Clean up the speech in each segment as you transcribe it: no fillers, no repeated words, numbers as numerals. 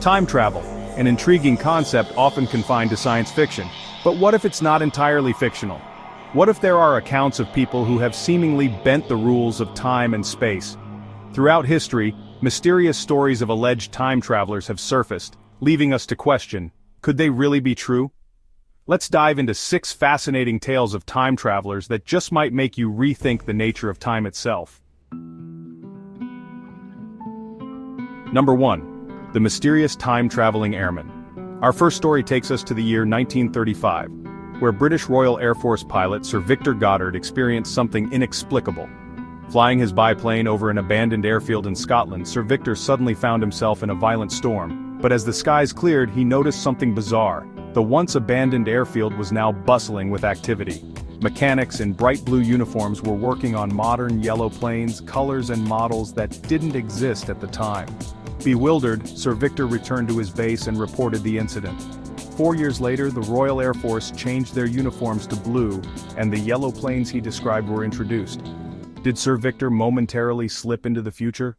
Time travel, an intriguing concept often confined to science fiction. But what if it's not entirely fictional? What if there are accounts of people who have seemingly bent the rules of time and space? Throughout history, mysterious stories of alleged time travelers have surfaced, leaving us to question, could they really be true? Let's dive into 6 fascinating tales of time travelers that just might make you rethink the nature of time itself. Number 1. The mysterious time-traveling airman. Our first story takes us to the year 1935, where British Royal Air Force pilot Sir Victor Goddard experienced something inexplicable. Flying his biplane over an abandoned airfield in Scotland, Sir Victor suddenly found himself in a violent storm, but as the skies cleared, he noticed something bizarre. The once abandoned airfield was now bustling with activity. Mechanics in bright blue uniforms were working on modern yellow planes, colors and models that didn't exist at the time. Bewildered, Sir Victor returned to his base and reported the incident. 4 years later, the Royal Air Force changed their uniforms to blue, and the yellow planes he described were introduced. Did Sir Victor momentarily slip into the future?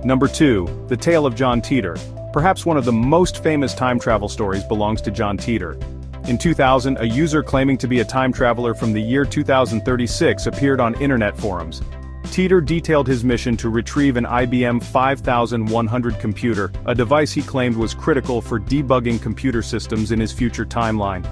Number 2. The Tale of John Titor. Perhaps one of the most famous time travel stories belongs to John Titor. In 2000, a user claiming to be a time traveler from the year 2036 appeared on internet forums. Titor detailed his mission to retrieve an IBM 5100 computer, a device he claimed was critical for debugging computer systems in his future timeline.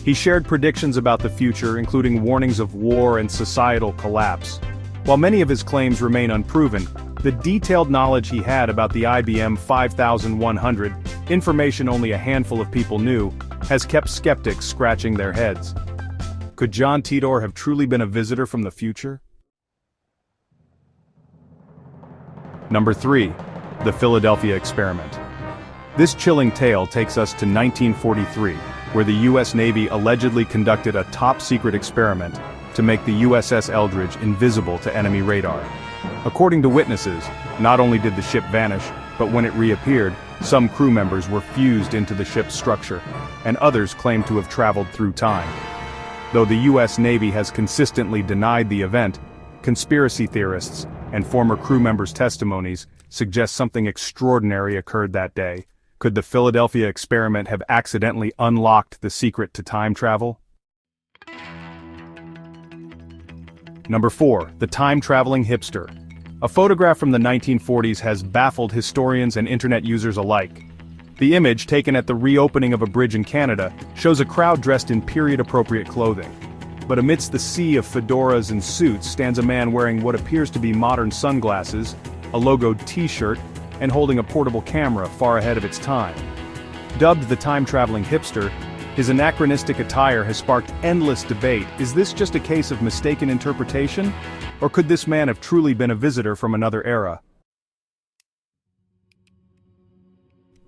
He shared predictions about the future, including warnings of war and societal collapse. While many of his claims remain unproven, the detailed knowledge he had about the IBM 5100, information only a handful of people knew, has kept skeptics scratching their heads. Could John Titor have truly been a visitor from the future? Number 3. The Philadelphia Experiment. This chilling tale takes us to 1943, where the U.S. Navy allegedly conducted a top-secret experiment to make the USS Eldridge invisible to enemy radar. According to witnesses, not only did the ship vanish, but when it reappeared, some crew members were fused into the ship's structure, and others claimed to have traveled through time. Though the U.S. Navy has consistently denied the event, conspiracy theorists and former crew members' testimonies suggest something extraordinary occurred that day. Could the Philadelphia experiment have accidentally unlocked the secret to time travel? Number 4. The Time-Traveling Hipster. A photograph from the 1940s has baffled historians and internet users alike. The image, taken at the reopening of a bridge in Canada, shows a crowd dressed in period-appropriate clothing. But amidst the sea of fedoras and suits stands a man wearing what appears to be modern sunglasses, a logoed t-shirt, and holding a portable camera far ahead of its time. Dubbed the Time-Traveling Hipster, his anachronistic attire has sparked endless debate. Is this just a case of mistaken interpretation? Or could this man have truly been a visitor from another era?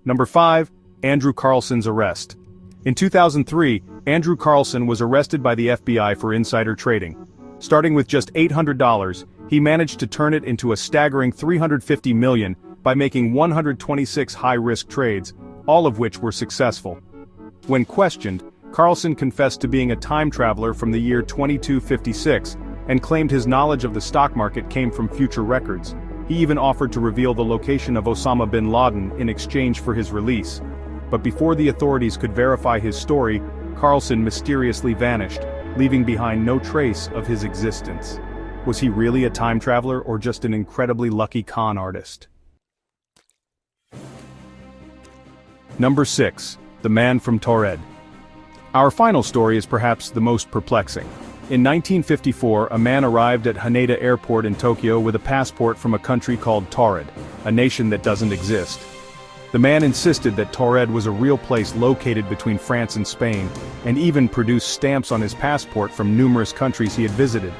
Number 5. Andrew Carlssin's arrest. In 2003, Andrew Carlssin was arrested by the FBI for insider trading. Starting with just $800, he managed to turn it into a staggering $350 million by making 126 high-risk trades, all of which were successful. When questioned, Carlssin confessed to being a time traveler from the year 2256 and claimed his knowledge of the stock market came from future records. He even offered to reveal the location of Osama bin Laden in exchange for his release. But before the authorities could verify his story, Carlssin mysteriously vanished, leaving behind no trace of his existence. Was he really a time traveler or just an incredibly lucky con artist? Number 6. The Man from Taured. Our final story is perhaps the most perplexing. In 1954, a man arrived at Haneda Airport in Tokyo with a passport from a country called Taured, a nation that doesn't exist. The man insisted that Taured was a real place located between France and Spain, and even produced stamps on his passport from numerous countries he had visited.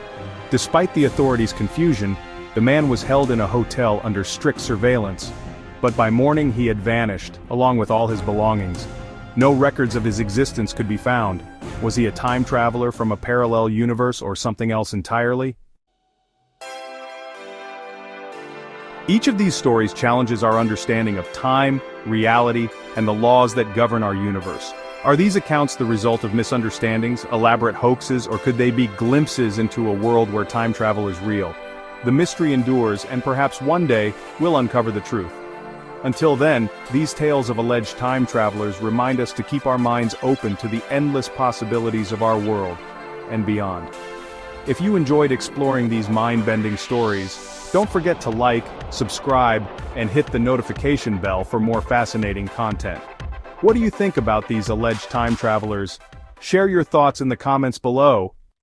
Despite the authorities' confusion, the man was held in a hotel under strict surveillance. But by morning he had vanished, along with all his belongings. No records of his existence could be found. Was he a time traveler from a parallel universe or something else entirely? Each of these stories challenges our understanding of time, reality, and the laws that govern our universe. Are these accounts the result of misunderstandings, elaborate hoaxes, or could they be glimpses into a world where time travel is real? The mystery endures, and perhaps one day, we'll uncover the truth. Until then, these tales of alleged time travelers remind us to keep our minds open to the endless possibilities of our world, and beyond. If you enjoyed exploring these mind-bending stories, don't forget to like, subscribe, and hit the notification bell for more fascinating content. What do you think about these alleged time travelers? Share your thoughts in the comments below,